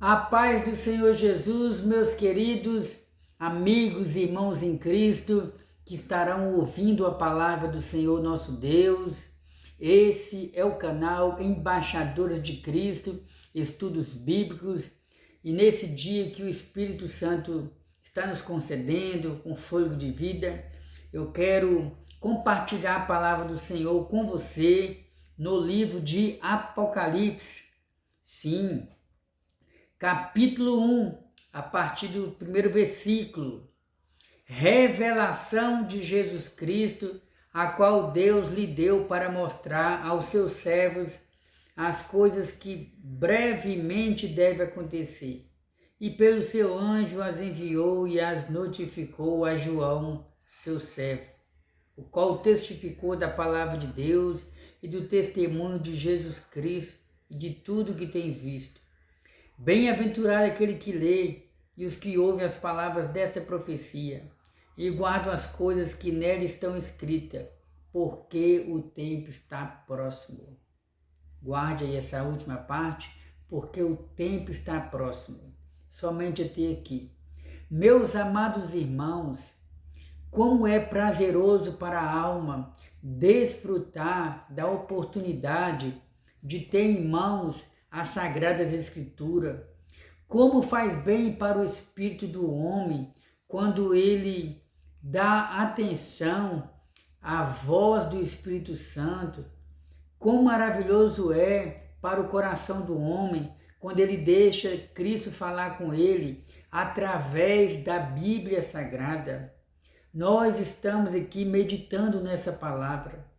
A paz do Senhor Jesus, meus queridos amigos e irmãos em Cristo, que estarão ouvindo a palavra do Senhor nosso Deus. Esse é o canal Embaixadores de Cristo, Estudos Bíblicos, e nesse dia que o Espírito Santo está nos concedendo com fôlego de vida, eu quero compartilhar a palavra do Senhor com você no livro de Apocalipse. Sim, capítulo 1, a partir do primeiro versículo. Revelação de Jesus Cristo, a qual Deus lhe deu para mostrar aos seus servos as coisas que brevemente devem acontecer. E pelo seu anjo as enviou e as notificou a João, seu servo, o qual testificou da palavra de Deus e do testemunho de Jesus Cristo e de tudo que tens visto. Bem-aventurado aquele que lê e os que ouvem as palavras desta profecia e guardam as coisas que nela estão escritas, porque o tempo está próximo. Guarde aí essa última parte, porque o tempo está próximo. Somente até aqui. Meus amados irmãos, como é prazeroso para a alma desfrutar da oportunidade de ter em mãos as Sagradas Escrituras. Como faz bem para o espírito do homem quando ele dá atenção à voz do Espírito Santo. Quão maravilhoso é para o coração do homem quando ele deixa Cristo falar com ele através da Bíblia Sagrada. Nós estamos aqui meditando nessa palavra.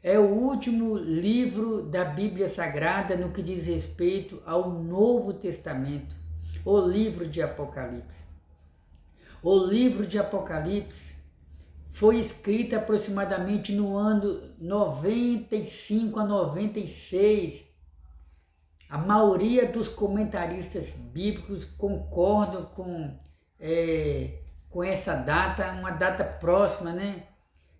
É o último livro da Bíblia Sagrada no que diz respeito ao Novo Testamento, o livro de Apocalipse. O livro de Apocalipse foi escrito aproximadamente no ano 95 a 96. A maioria dos comentaristas bíblicos concordam com essa data, uma data próxima, né?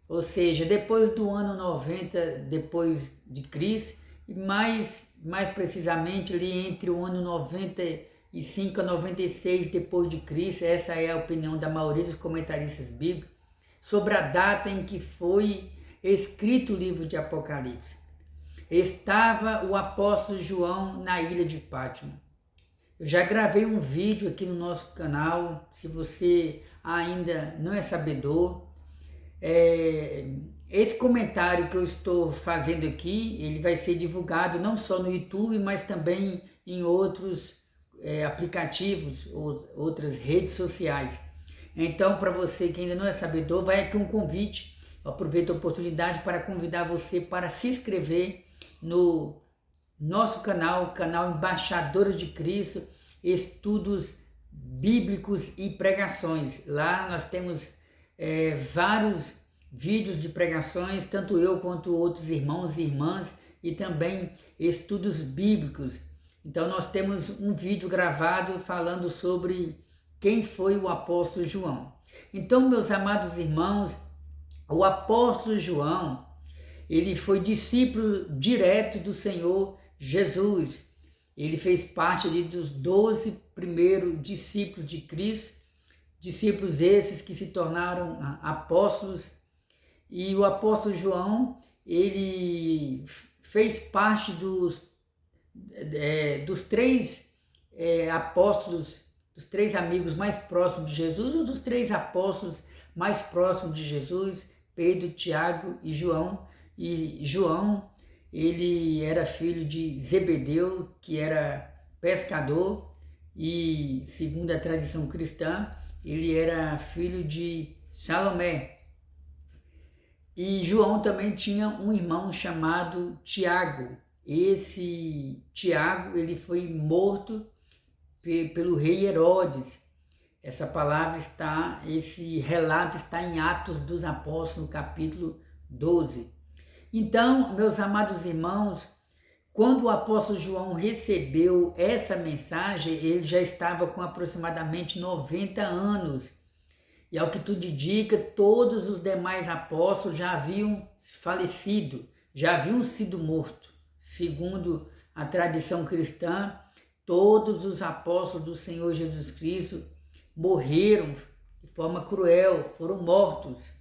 Ou seja, depois do ano 90 depois de Cristo, e mais precisamente ali entre o ano 95 a 96 depois de Cristo. Essa é a opinião da maioria dos comentaristas bíblicos sobre a data em que foi escrito o livro de Apocalipse. Estava o apóstolo João na ilha de Patmos. Eu já gravei um vídeo aqui no nosso canal, se você ainda não é sabedor. Esse comentário que eu estou fazendo aqui, ele vai ser divulgado não só no YouTube, mas também em outros aplicativos, outras redes sociais. Então, para você que ainda não é sabedor, vai aqui um convite. Eu aproveito a oportunidade para convidar você para se inscrever no nosso canal Embaixadores de Cristo, Estudos Bíblicos e Pregações. Lá nós temos vários vídeos de pregações, tanto eu quanto outros irmãos e irmãs, e também estudos bíblicos. Então nós temos um vídeo gravado falando sobre quem foi o apóstolo João. Então, meus amados irmãos, o apóstolo João, ele foi discípulo direto do Senhor Jesus. Ele fez parte ali dos 12 primeiros discípulos de Cristo, discípulos esses que se tornaram apóstolos. E o apóstolo João, ele fez parte dos três apóstolos, dos três amigos mais próximos de Jesus, ou dos três apóstolos mais próximos de Jesus, Pedro, Tiago e João. E João, ele era filho de Zebedeu, que era pescador, e segundo a tradição cristã, ele era filho de Salomé. E João também tinha um irmão chamado Tiago. Esse Tiago, ele foi morto pelo rei Herodes. Esse relato está em Atos dos Apóstolos, capítulo 12. Então, meus amados irmãos, quando o apóstolo João recebeu essa mensagem, ele já estava com aproximadamente 90 anos. E ao que tudo indica, todos os demais apóstolos já haviam falecido, já haviam sido mortos. Segundo a tradição cristã, todos os apóstolos do Senhor Jesus Cristo morreram de forma cruel, foram mortos.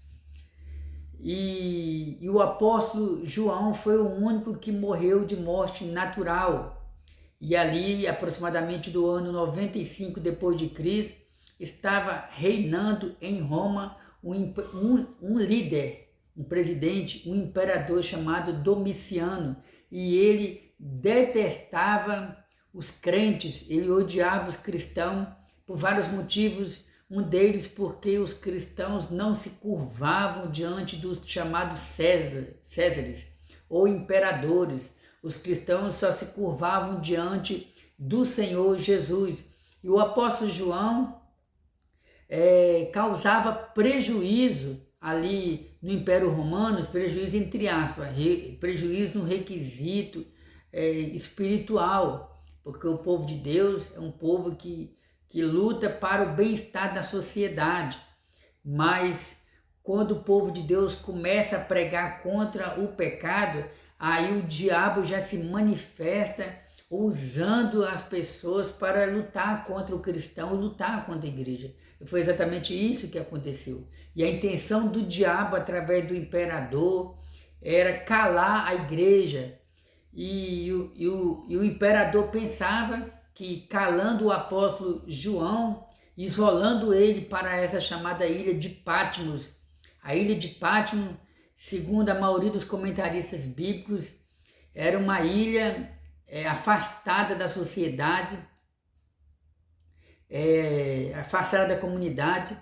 E o apóstolo João foi o único que morreu de morte natural. E ali, aproximadamente do ano 95 depois de Cristo, estava reinando em Roma um líder, um presidente, um imperador chamado Domiciano. E ele detestava os crentes, ele odiava os cristãos por vários motivos. Um deles porque os cristãos não se curvavam diante dos chamados Césares ou imperadores. Os cristãos só se curvavam diante do Senhor Jesus. E o apóstolo João causava prejuízo ali no Império Romano, prejuízo entre aspas, prejuízo no requisito espiritual, porque o povo de Deus é um povo que luta para o bem-estar da sociedade, mas quando o povo de Deus começa a pregar contra o pecado, aí o diabo já se manifesta usando as pessoas para lutar contra o cristão, lutar contra a igreja. E foi exatamente isso que aconteceu. E a intenção do diabo, através do imperador, era calar a igreja. E o imperador pensava que calando o apóstolo João, isolando ele para essa chamada ilha de Patmos. A ilha de Patmos, segundo a maioria dos comentaristas bíblicos, era uma ilha afastada da sociedade, afastada da comunidade.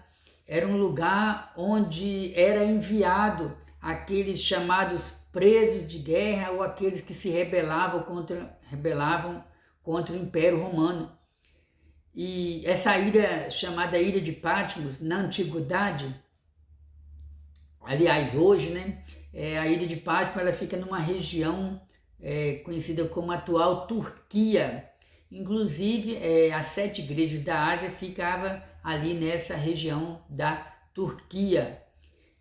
Era um lugar onde era enviado aqueles chamados presos de guerra ou aqueles que se rebelavam contra o Império Romano. E essa ilha, chamada Ilha de Patmos, na antiguidade, aliás, hoje, né, a Ilha de Patmos ela fica numa região conhecida como atual Turquia. Inclusive, as 7 igrejas da Ásia ficavam ali nessa região da Turquia.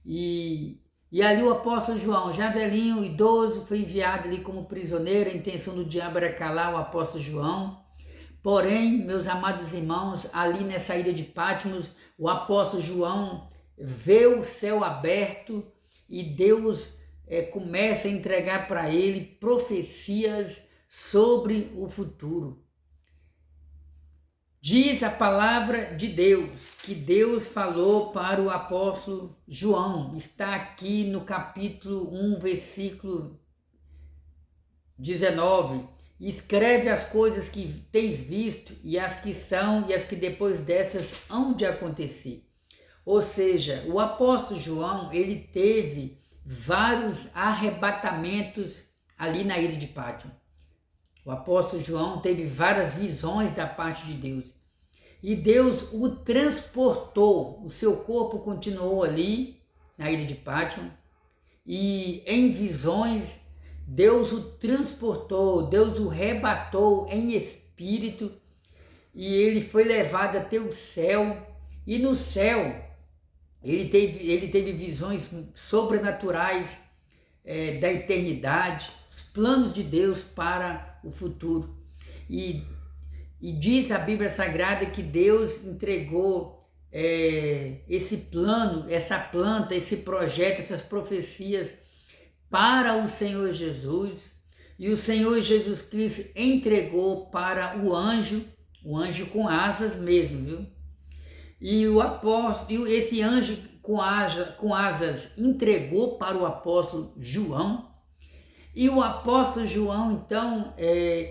E ali o apóstolo João, já velhinho, idoso, foi enviado ali como prisioneiro. A intenção do diabo era calar o apóstolo João. Porém, meus amados irmãos, ali nessa ilha de Patmos, o apóstolo João vê o céu aberto e Deus começa a entregar para ele profecias sobre o futuro. Diz a palavra de Deus, que Deus falou para o apóstolo João. Está aqui no capítulo 1, versículo 19. Escreve as coisas que tens visto e as que são e as que depois dessas hão de acontecer. Ou seja, o apóstolo João, ele teve vários arrebatamentos ali na ilha de Patmos. O apóstolo João teve várias visões da parte de Deus. E Deus o transportou, o seu corpo continuou ali na ilha de Patmos. E em visões, Deus o transportou, Deus o arrebatou em espírito. E ele foi levado até o céu. E no céu, ele teve visões sobrenaturais da eternidade, os planos de Deus para o futuro. E diz a Bíblia Sagrada que Deus entregou esse plano, essa planta, esse projeto, essas profecias para o Senhor Jesus. E o Senhor Jesus Cristo entregou para o anjo com asas mesmo, viu? E esse anjo com asas entregou para o apóstolo João. E o apóstolo João, então,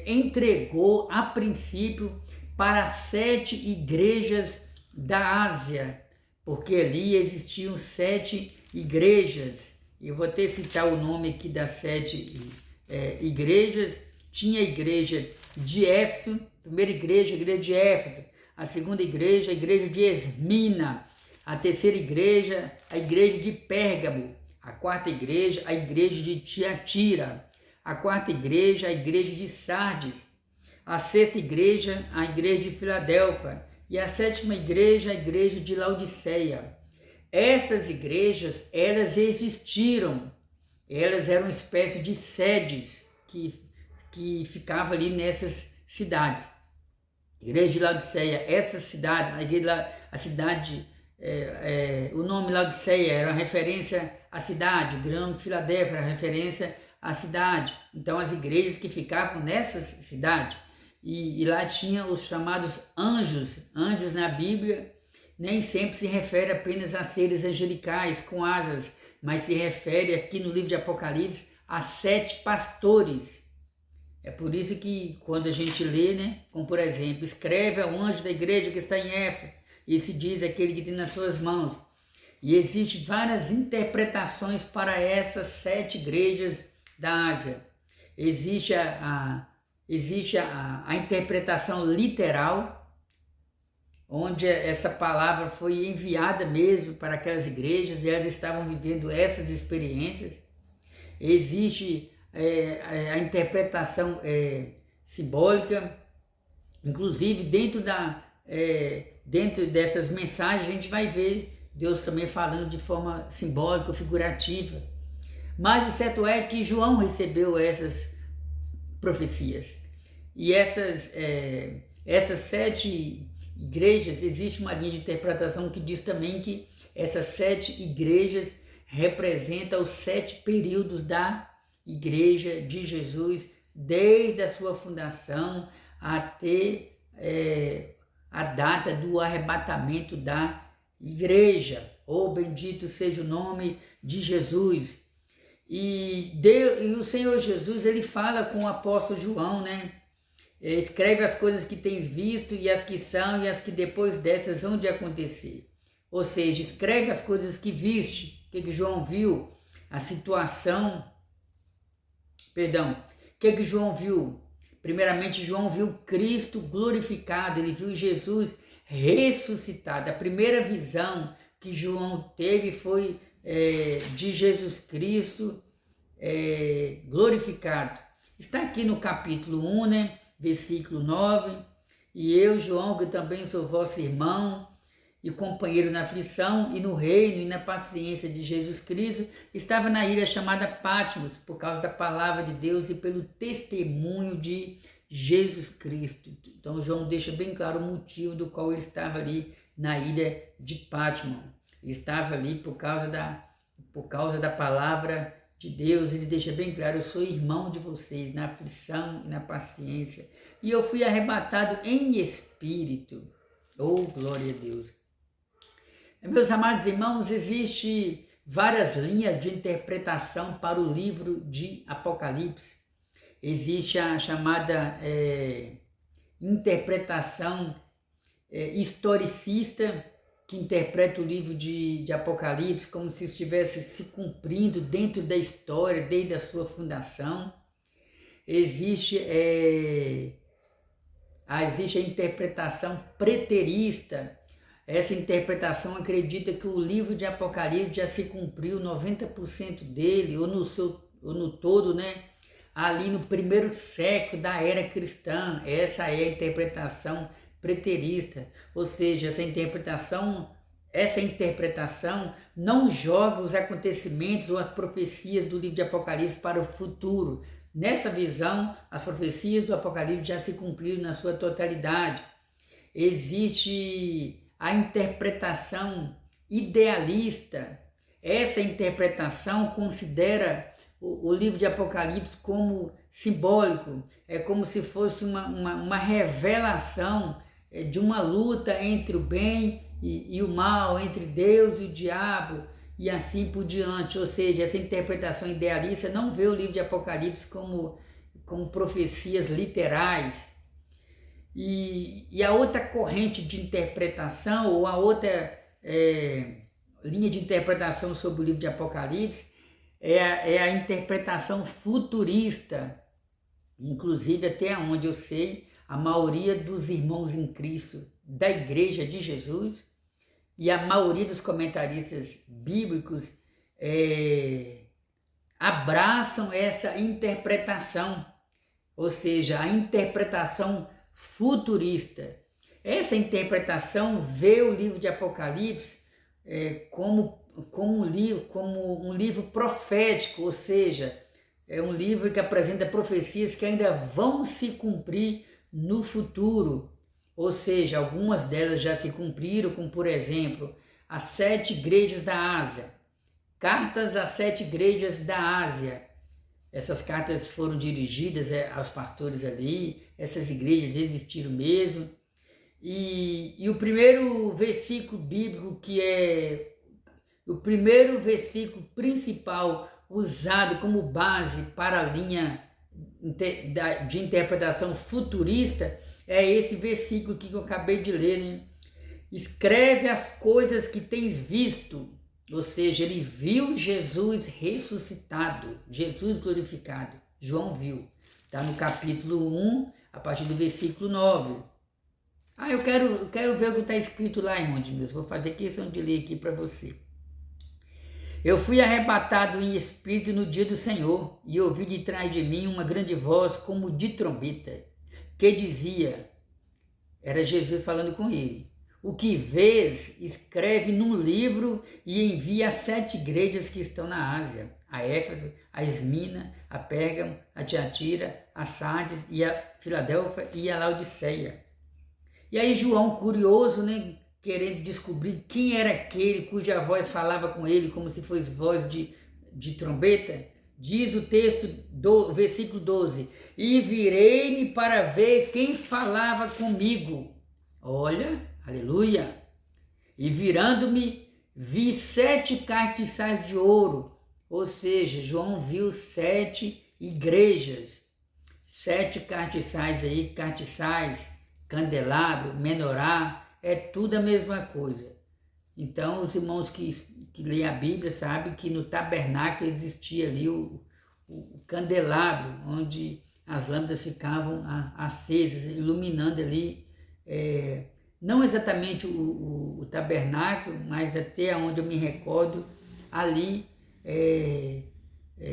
entregou a princípio para 7 igrejas da Ásia, porque ali existiam 7 igrejas. Eu vou até citar o nome aqui das 7 igrejas. Tinha a igreja de Éfeso, a primeira igreja, a igreja de Éfeso. A segunda igreja, a igreja de Esmina. A terceira igreja, a igreja de Pérgamo. A quarta igreja, a igreja de Tiatira. A quarta igreja, a igreja de Sardes. A sexta igreja, a igreja de Filadélfia. E a sétima igreja, a igreja de Laodiceia. Essas igrejas, elas existiram. Elas eram uma espécie de sedes que ficavam ali nessas cidades. Igreja de Laodiceia, essa cidade, a cidade, o nome Laodiceia era uma referência à cidade, Grão Filadélfia era referência à cidade. Então as igrejas que ficavam nessa cidade, e lá tinha os chamados anjos. Anjos na Bíblia nem sempre se refere apenas a seres angelicais com asas, mas se refere aqui no livro de Apocalipse a 7 pastores. É por isso que quando a gente lê, né, como por exemplo, escreve ao anjo da igreja que está em Éfeso, e se diz aquele que tem nas suas mãos. E existem várias interpretações para essas 7 igrejas da Ásia. Existe a interpretação literal, onde essa palavra foi enviada mesmo para aquelas igrejas e elas estavam vivendo essas experiências. Existe a interpretação simbólica, inclusive dentro dessas mensagens a gente vai ver Deus também falando de forma simbólica ou figurativa. Mas o certo é que João recebeu essas profecias. E essas 7 igrejas, existe uma linha de interpretação que diz também que essas 7 igrejas representam os 7 períodos da Igreja de Jesus, desde a sua fundação até a data do arrebatamento da igreja. Oh, bendito seja o nome de Jesus. E o Senhor Jesus, ele fala com o apóstolo João, né? Escreve as coisas que tens visto e as que são e as que depois dessas vão de acontecer. Ou seja, escreve as coisas que viste. O que João viu? A situação... Perdão, o que João viu? Primeiramente, João viu Cristo glorificado, ele viu Jesus ressuscitado. A primeira visão que João teve foi de Jesus Cristo glorificado. Está aqui no capítulo 1, né? Versículo 9. E eu, João, que também sou vosso irmão e companheiro na aflição e no reino e na paciência de Jesus Cristo, estava na ilha chamada Patmos, por causa da palavra de Deus e pelo testemunho de Jesus Cristo. Então João deixa bem claro o motivo do qual ele estava ali na ilha de Patmos. Ele estava ali por causa da palavra de Deus. Ele deixa bem claro: eu sou irmão de vocês na aflição e na paciência, e eu fui arrebatado em espírito. Oh, glória a Deus! Meus amados irmãos, existem várias linhas de interpretação para o livro de Apocalipse. Existe a chamada interpretação historicista, que interpreta o livro de Apocalipse como se estivesse se cumprindo dentro da história, desde a sua fundação. Existe a interpretação preterista. Essa interpretação acredita que o livro de Apocalipse já se cumpriu 90% dele, ou no todo, né? Ali no primeiro século da era cristã. Essa é a interpretação preterista, ou seja, essa interpretação não joga os acontecimentos ou as profecias do livro de Apocalipse para o futuro. Nessa visão, as profecias do Apocalipse já se cumpriram na sua totalidade. Existe a interpretação idealista. Essa interpretação considera o livro de Apocalipse como simbólico, é como se fosse uma revelação de uma luta entre o bem e o mal, entre Deus e o diabo, e assim por diante. Ou seja, essa interpretação idealista não vê o livro de Apocalipse como profecias literais. E a outra corrente de interpretação, ou a outra linha de interpretação sobre o livro de Apocalipse, é a interpretação futurista. Inclusive, até onde eu sei, a maioria dos irmãos em Cristo da Igreja de Jesus e a maioria dos comentaristas bíblicos abraçam essa interpretação, ou seja, a interpretação futurista. Essa interpretação vê o livro de Apocalipse como um livro profético, ou seja, é um livro que apresenta profecias que ainda vão se cumprir no futuro. ou seja, algumas delas já se cumpriram, como por exemplo, as 7 igrejas da Ásia, cartas às 7 igrejas da Ásia. Essas cartas foram dirigidas aos pastores ali, essas igrejas existiram mesmo. E o primeiro versículo bíblico, que é o primeiro versículo principal usado como base para a linha de interpretação futurista, é esse versículo que eu acabei de ler, né? Escreve as coisas que tens visto, ou seja, ele viu Jesus ressuscitado, Jesus glorificado. João viu, está no capítulo 1, a partir do versículo 9. Eu quero ver o que está escrito lá, irmão de Deus. Vou fazer questão de ler aqui para você. Eu fui arrebatado em espírito no dia do Senhor, e ouvi de trás de mim uma grande voz como de trombeta, que dizia, era Jesus falando com ele, o que vês, escreve num livro e envia às 7 igrejas que estão na Ásia, a Éfeso, a Esmina, a Pérgamo, a Tiatira, a Sardes, e a Filadélfia e a Laodiceia. E aí João, curioso, né, querendo descobrir quem era aquele cuja voz falava com ele como se fosse voz de trombeta, diz o texto do versículo 12, e virei-me para ver quem falava comigo. Olha, aleluia! E virando-me, vi 7 castiçais de ouro, ou seja, João viu 7 igrejas, 7 castiçais aí, castiçais, candelabro, menorá, é tudo a mesma coisa. Então, os irmãos que leem a Bíblia sabem que no tabernáculo existia ali o candelabro, onde as lâmpadas ficavam acesas, iluminando ali, não exatamente o tabernáculo, mas até onde eu me recordo, ali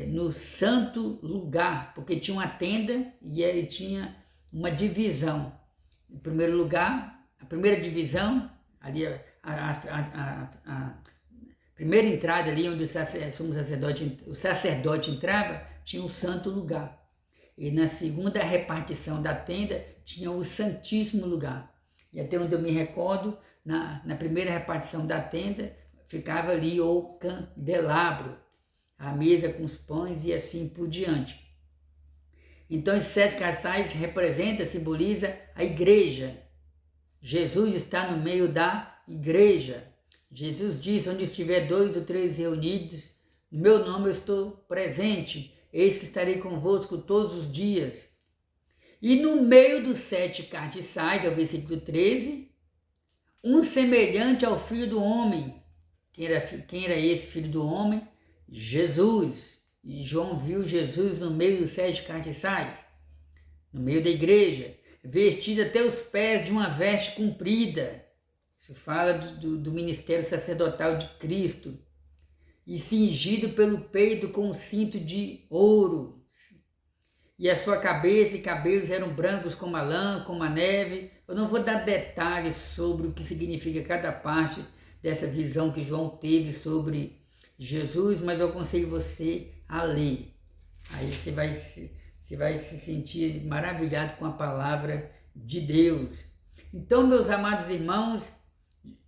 no santo lugar, porque tinha uma tenda e ele tinha uma divisão. Em primeiro lugar, a primeira divisão, ali a primeira entrada ali onde o sacerdote entrava, tinha o santo lugar. E na segunda repartição da tenda tinha o santíssimo lugar. E até onde eu me recordo, na primeira repartição da tenda, ficava ali o candelabro, a mesa com os pães e assim por diante. Então, os 7 castiçais simboliza a igreja. Jesus está no meio da igreja. Jesus diz, onde estiver 2 ou 3 reunidos, no meu nome eu estou presente, eis que estarei convosco todos os dias. E no meio dos 7 castiçais, é o versículo 13, um semelhante ao Filho do Homem. Quem era esse Filho do Homem? Jesus. E João viu Jesus no meio dos 7 castiçais, no meio da igreja, vestido até os pés de uma veste comprida. Isso fala do ministério sacerdotal de Cristo. E cingido pelo peito com um cinto de ouro. E a sua cabeça e cabelos eram brancos como a lã, como a neve. Eu não vou dar detalhes sobre o que significa cada parte dessa visão que João teve sobre Jesus, mas eu aconselho você a ler. Aí você vai se sentir maravilhado com a palavra de Deus. Então, meus amados irmãos,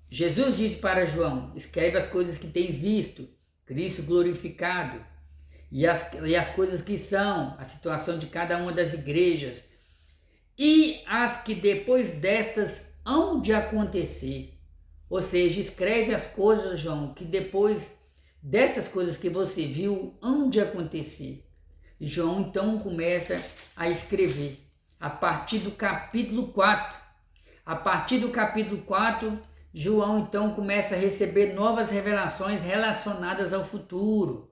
Jesus disse para João, escreve as coisas que tens visto, Cristo glorificado, e as coisas que são, a situação de cada uma das igrejas, e as que depois destas hão de acontecer. Ou seja, escreve as coisas, João, que depois dessas coisas que você viu hão de acontecer. E João então começa a escrever, a partir do capítulo 4. A partir do capítulo 4, João então começa a receber novas revelações relacionadas ao futuro.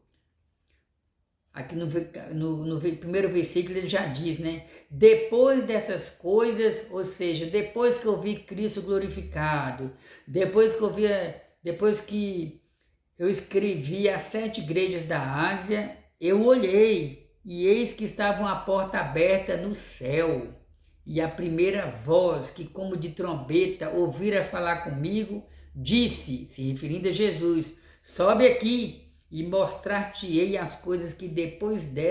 Aqui no primeiro versículo ele já diz, né? Depois dessas coisas, ou seja, depois que eu vi Cristo glorificado, depois que eu escrevi as 7 igrejas da Ásia, eu olhei e eis que estava uma porta aberta no céu. E a primeira voz que como de trombeta ouvira falar comigo, disse, se referindo a Jesus, sobe aqui e mostrar-te-ei as coisas que depois da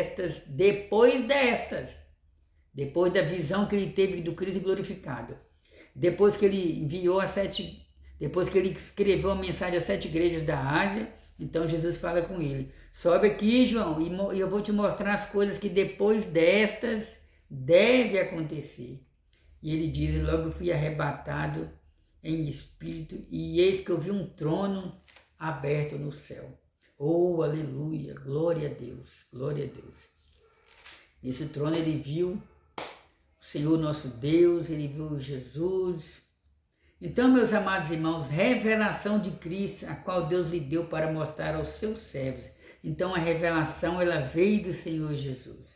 visão que ele teve do Cristo glorificado, depois que ele depois que ele escreveu a mensagem às 7 igrejas da Ásia, então Jesus fala com ele: sobe aqui, João, e eu vou te mostrar as coisas que depois destas deve acontecer. E ele diz: logo fui arrebatado em espírito, e eis que eu vi um trono aberto no céu. Oh, aleluia, glória a Deus, glória a Deus. Nesse trono ele viu o Senhor nosso Deus, ele viu Jesus. Então, meus amados irmãos, revelação de Cristo, a qual Deus lhe deu para mostrar aos seus servos. Então, a revelação, ela veio do Senhor Jesus.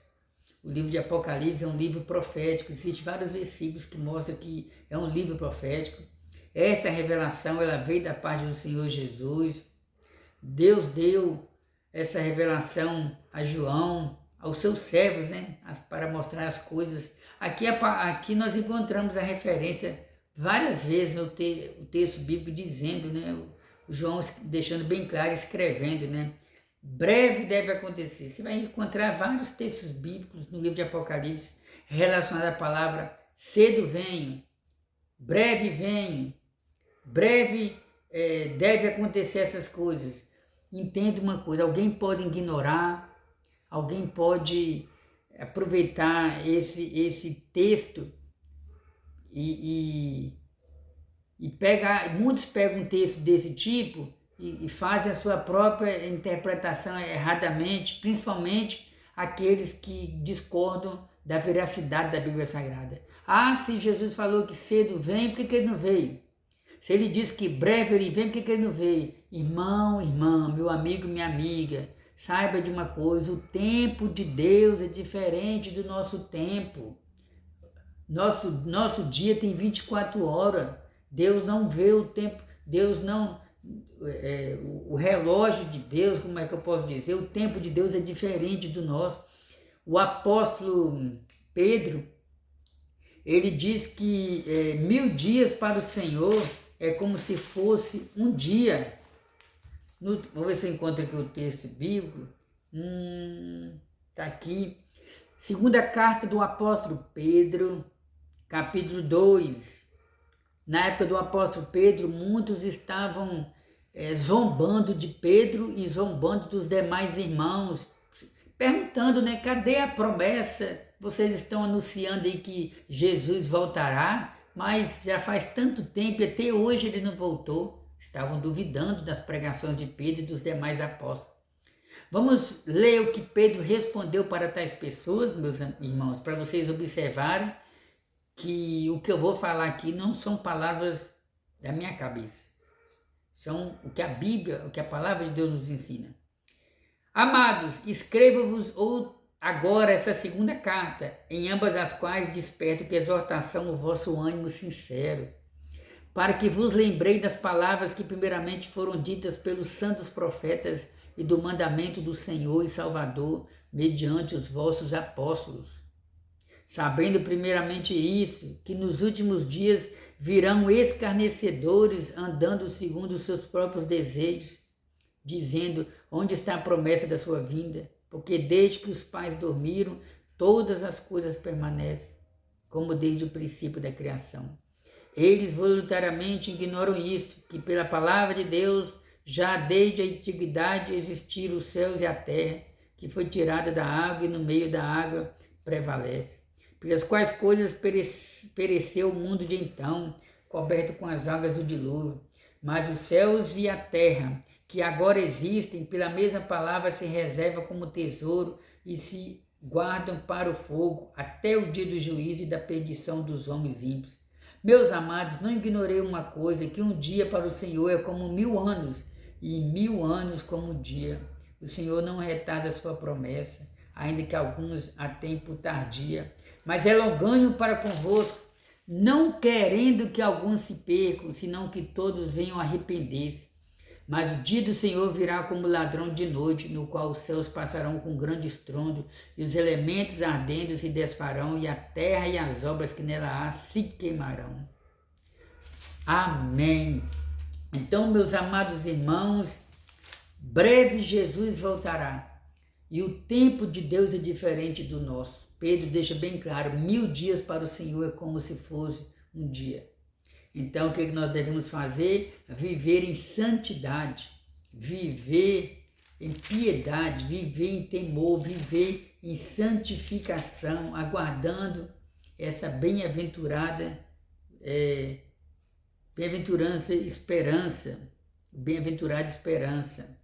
O livro de Apocalipse é um livro profético, existem vários versículos que mostram que é um livro profético. Essa revelação, ela veio da parte do Senhor Jesus. Deus deu essa revelação a João, aos seus servos, né? Para mostrar as coisas. Aqui nós encontramos a referência várias vezes no texto bíblico dizendo, né? O João deixando bem claro, escrevendo, né? Breve deve acontecer. Você vai encontrar vários textos bíblicos no livro de Apocalipse relacionados à palavra cedo venho, breve venho, breve deve acontecer essas coisas. Entenda uma coisa, alguém pode ignorar, alguém pode aproveitar esse texto e pegar, muitos pegam um texto desse tipo e fazem a sua própria interpretação erradamente, principalmente aqueles que discordam da veracidade da Bíblia Sagrada. Ah, se Jesus falou que cedo vem, por que ele não veio? Se ele disse que breve ele vem, por que ele não veio? Irmão, irmã, meu amigo, minha amiga, saiba de uma coisa, o tempo de Deus é diferente do nosso tempo. Nosso dia tem 24 horas. Deus não vê o tempo, Deus não... o relógio de Deus, como é que eu posso dizer? O tempo de Deus é diferente do nosso. O apóstolo Pedro, ele diz que 1000 dias para o Senhor é como se fosse um dia. Vamos ver se eu encontro aqui o texto bíblico. Está aqui. Segunda carta do apóstolo Pedro, capítulo 2. Na época do apóstolo Pedro, muitos estavam zombando de Pedro e zombando dos demais irmãos, perguntando, né, cadê a promessa? Vocês estão anunciando aí que Jesus voltará, mas já faz tanto tempo e até hoje ele não voltou. Estavam duvidando das pregações de Pedro e dos demais apóstolos. Vamos ler o que Pedro respondeu para tais pessoas, meus irmãos, para vocês observarem que o que eu vou falar aqui não são palavras da minha cabeça. São o que a Bíblia, o que a palavra de Deus nos ensina. Amados, escrevo-vos agora essa segunda carta, em ambas as quais desperto que exortação o vosso ânimo sincero, para que vos lembrei das palavras que primeiramente foram ditas pelos santos profetas e do mandamento do Senhor e Salvador, mediante os vossos apóstolos. Sabendo primeiramente isso, que nos últimos dias virão escarnecedores andando segundo os seus próprios desejos, dizendo: onde está a promessa da sua vinda? Porque desde que os pais dormiram, todas as coisas permanecem, como desde o princípio da criação. Eles voluntariamente ignoram isto, que pela palavra de Deus, já desde a antiguidade existiram os céus e a terra, que foi tirada da água e no meio da água prevalece. Pelas quais coisas pereceu o mundo de então, coberto com as águas do dilúvio. Mas os céus e a terra, que agora existem, pela mesma palavra se reservam como tesouro e se guardam para o fogo, até o dia do juízo e da perdição dos homens ímpios. Meus amados, não ignorei uma coisa, que um dia para o Senhor é como 1000 anos, e 1000 anos como um dia. O Senhor não retarda a sua promessa, ainda que alguns a tempo tardia, mas é longânimo para convosco, não querendo que alguns se percam, senão que todos venham arrepender-se. Mas o dia do Senhor virá como ladrão de noite, no qual os céus passarão com grande estrondo, e os elementos ardendo se desfarão, e a terra e as obras que nela há se queimarão. Amém. Então, meus amados irmãos, breve Jesus voltará, e o tempo de Deus é diferente do nosso. Pedro deixa bem claro: 1000 dias para o Senhor é como se fosse um dia. Então, o que nós devemos fazer? Viver em santidade, viver em piedade, viver em temor, viver em santificação, aguardando essa bem-aventurada esperança.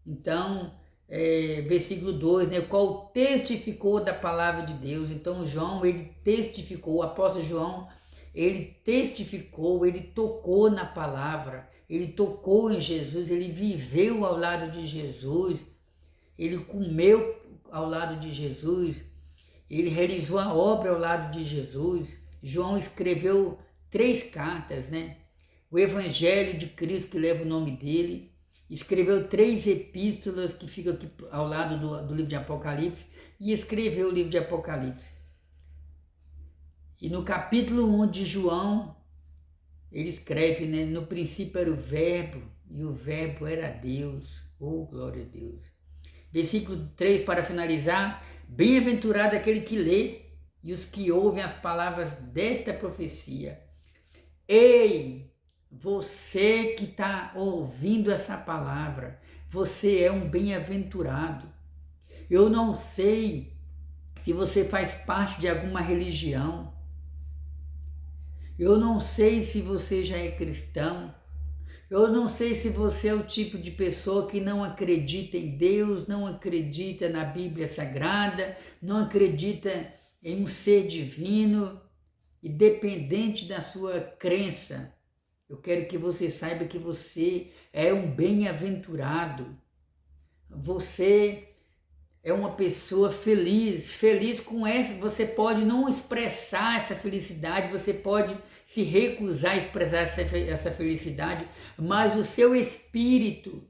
Então, versículo 2, né, o qual testificou da palavra de Deus. Então, João, ele testificou, o apóstolo João, ele testificou, ele tocou na palavra, ele tocou em Jesus, ele viveu ao lado de Jesus, ele comeu ao lado de Jesus, ele realizou a obra ao lado de Jesus. João escreveu 3 cartas, né? O Evangelho de Cristo, que leva o nome dele, escreveu 3 epístolas, que ficam aqui ao lado do livro de Apocalipse, e escreveu o livro de Apocalipse. E no capítulo 1 de João, ele escreve, né? No princípio era o Verbo, e o Verbo era Deus. Oh, glória a Deus. Versículo 3, para finalizar: bem-aventurado aquele que lê e os que ouvem as palavras desta profecia. Ei, você que está ouvindo essa palavra, você é um bem-aventurado. Eu não sei se você faz parte de alguma religião. Eu não sei se você já é cristão. Eu não sei se você é o tipo de pessoa que não acredita em Deus, não acredita na Bíblia Sagrada, não acredita em um ser divino, independente da sua crença. Eu quero que você saiba que você é um bem-aventurado. Você é uma pessoa feliz com essa. Você pode não expressar essa felicidade, você pode se recusar a expressar essa felicidade, mas o seu espírito,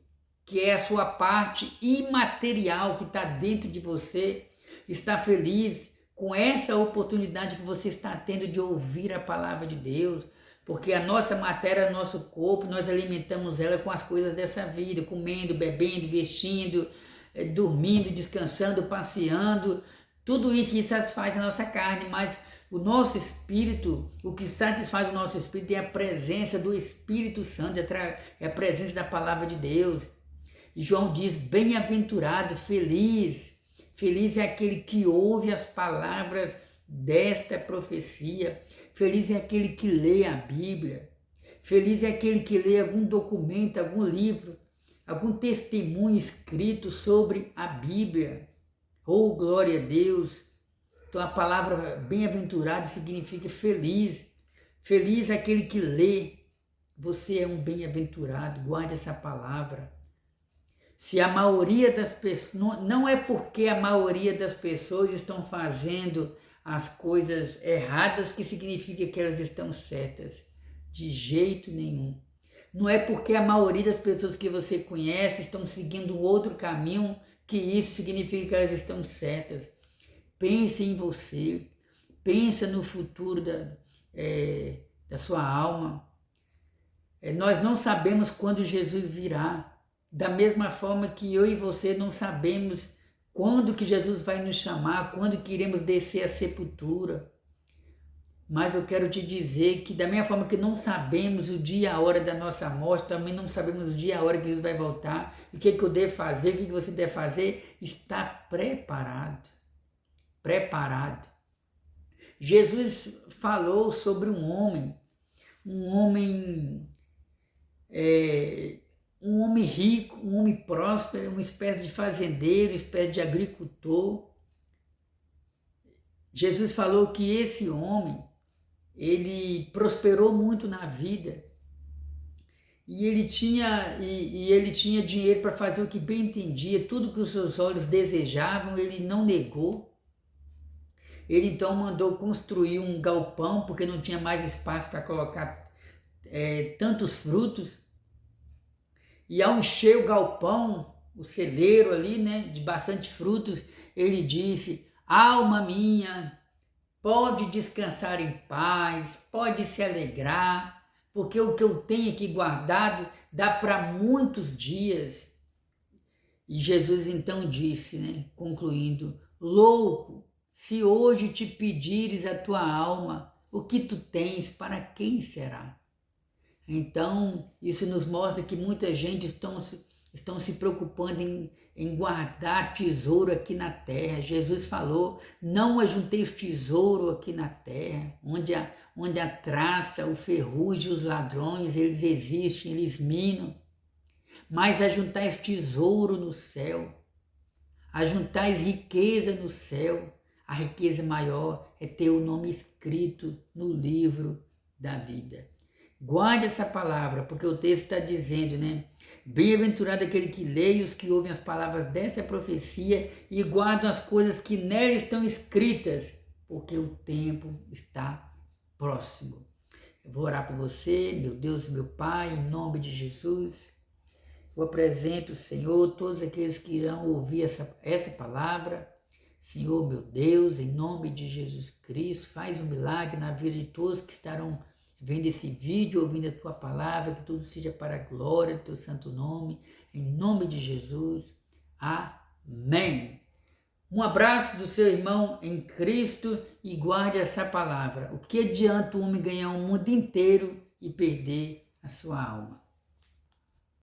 que é a sua parte imaterial que está dentro de você, está feliz com essa oportunidade que você está tendo de ouvir a palavra de Deus, porque a nossa matéria, nosso corpo, nós alimentamos ela com as coisas dessa vida, comendo, bebendo, vestindo, dormindo, descansando, passeando. Tudo isso satisfaz a nossa carne, mas o nosso espírito, o que satisfaz o nosso espírito é a presença do Espírito Santo, é a presença da palavra de Deus. E João diz: bem-aventurado, feliz é aquele que ouve as palavras desta profecia, feliz é aquele que lê a Bíblia, feliz é aquele que lê algum documento, algum livro, algum testemunho escrito sobre a Bíblia. Oh, glória a Deus! Então a palavra bem-aventurado significa feliz. Feliz é aquele que lê. Você é um bem-aventurado, guarde essa palavra. Se a maioria das pessoas, não é porque a maioria das pessoas estão fazendo as coisas erradas que significa que elas estão certas. De jeito nenhum. Não é porque a maioria das pessoas que você conhece estão seguindo um outro caminho que isso significa que elas estão certas. Pense em você, pensa no futuro da sua alma. Nós não sabemos quando Jesus virá, da mesma forma que eu e você não sabemos quando que Jesus vai nos chamar, quando que iremos descer à sepultura. Mas eu quero te dizer que da mesma forma que não sabemos o dia e a hora da nossa morte, também não sabemos o dia e a hora que Jesus vai voltar. E o que eu devo fazer, o que você deve fazer? Estar preparado. Preparado. Jesus falou sobre um homem rico, um homem próspero, uma espécie de fazendeiro, espécie de agricultor. Jesus falou que esse homem, ele prosperou muito na vida e ele tinha dinheiro para fazer o que bem entendia, tudo que os seus olhos desejavam, ele não negou. Ele então mandou construir um galpão, porque não tinha mais espaço para colocar tantos frutos. E ao encher o galpão, o celeiro ali, né, de bastante frutos, ele disse: alma minha, pode descansar em paz, pode se alegrar, porque o que eu tenho aqui guardado dá para muitos dias. E Jesus então disse, né, concluindo: louco, se hoje te pedires a tua alma, O que tu tens, para quem será? Então, isso nos mostra que muita gente estão se preocupando em guardar tesouro aqui na terra. Jesus falou, não ajunteis tesouro aqui na terra, onde a traça, o ferrugem, os ladrões, eles existem, eles minam. Mas ajuntais tesouro no céu, ajuntais riqueza no céu. A riqueza maior é ter o nome escrito no livro da vida. Guarde essa palavra, porque o texto está dizendo, né? Bem-aventurado aquele que lê e os que ouvem as palavras dessa profecia e guardam as coisas que nela estão escritas, porque o tempo está próximo. Eu vou orar por você, meu Deus e meu Pai, em nome de Jesus. Eu apresento, Senhor, todos aqueles que irão ouvir essa palavra. Senhor, meu Deus, em nome de Jesus Cristo, faz um milagre na vida de todos que estarão vendo esse vídeo, ouvindo a Tua palavra, que tudo seja para a glória do Teu santo nome, em nome de Jesus. Amém. Um abraço do seu irmão em Cristo e guarde essa palavra. O que adianta o homem ganhar o mundo inteiro e perder a sua alma?